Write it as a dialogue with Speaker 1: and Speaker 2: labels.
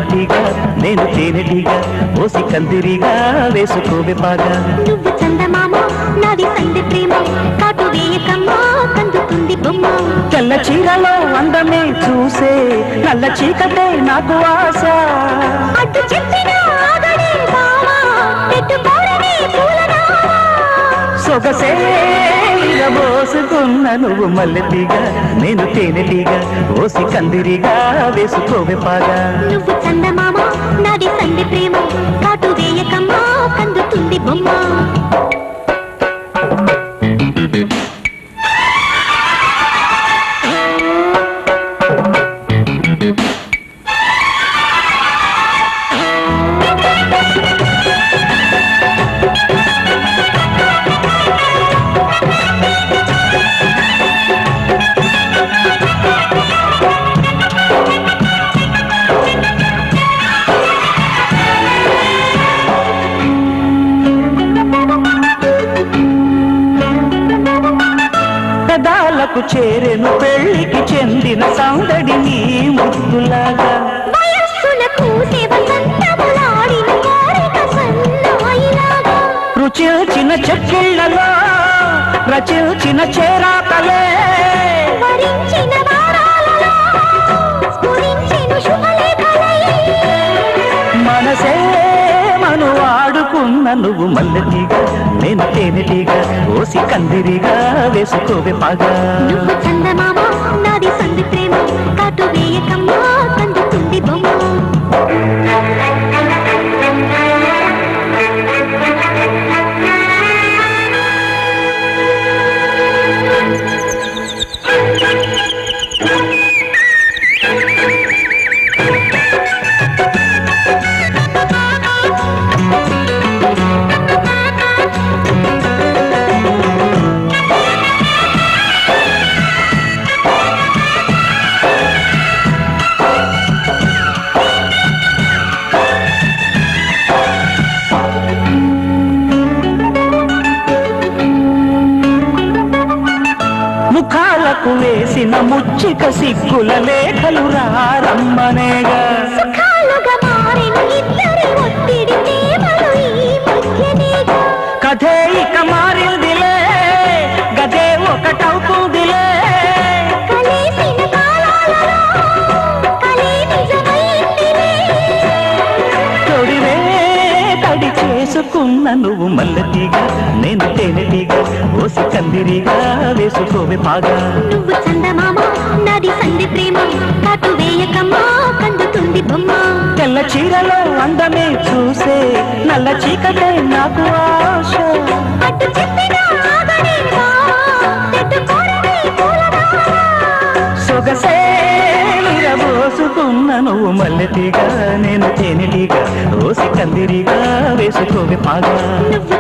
Speaker 1: మల్లెటీగా నేను తేనెటీగా ఓసి కందిరిగా వేసుకోవే పాగా.
Speaker 2: నువ్వు చందమామ నాది సంధి ప్రేమ కాటు వేయకమ్మా కందుతుంది బొమ్మ.
Speaker 1: తెల్ల చీరలో అందమే చూసే నల్ల చీకటే నాకు ఆశ.
Speaker 2: అడ్డు చెప్పిన ఆగడే బావా పెట్టుకోరని పూలనామా.
Speaker 1: సొగసే పోసుకున్న నువ్వు మల్లెటీగా నేను తేనెటీగా ఓసి కందిరిగా వేసుకోవే పాగా.
Speaker 2: నువ్వు చందమామ నాది సంధి ప్రేమ కాటు వేయకమ్మా కందుతుంది బొమ్మ.
Speaker 1: పెదాలకు చేరెను పెళ్లికి చెందిన సందడి నీ ముద్దులాగా.
Speaker 2: వయస్సులకు సేవసంతములాడిన కోరిక సన్నాయిలాగా.
Speaker 1: రుచిల్చిన చెక్కిళ్లలో రచిల్చిన చేరాకలే.
Speaker 2: వరించిన వారాలలో స్ఫురించిన శుభలేఖలై.
Speaker 1: మనసే మను ఆడుకున్న నువ్వు మల్లెటీగా నేను తేనెటీగా ఓసి కందిరిగా వేసుకోవే పాగా.
Speaker 2: నువ్వు చందమామ నాది సంధి ప్రేమ కాటు వేయకమ్మా కందుతుంది బొమ్మ.
Speaker 1: ముఖాలకు వేసిన ముచ్చిక సిగ్గుల లేఖలు రారమ్మనేగా.
Speaker 2: సుఖాలుగా మారిన ఇద్దరి ఒత్తిడి ప్రేమలు ఈ మధ్యనేగా.
Speaker 1: కథే ఇక మారిందిలే గదే ఒకటవుతుందిలే.
Speaker 2: కలిసిన కాలాలలో కలే నిజమైందిలే.
Speaker 1: తొడివే తడి చేసుకున్న నువ్వు మల్లెటీగా నేను తేనెటీగా ఓసి కందిరిగా వేసుకోవే పాగా.
Speaker 2: నువ్వు చందమామ నాది సంధి ప్రేమ కాటు వేయకమ్మా కందుతుంది బొమ్మ.
Speaker 1: తెల్ల చీరలో అందమే చూసే నల్ల చీకటే నాకు ఆశ.
Speaker 2: అడ్డు చెప్పిన ఆగడే బావా పెట్టుకోరని పూలనామా.
Speaker 1: సొగసే విరబోసుకున్న నువ్వు మల్లెటీగా నేను తేనెటీగా ఓసి కందిరిగా వేసుకోవే పాగా.
Speaker 2: నువ్వు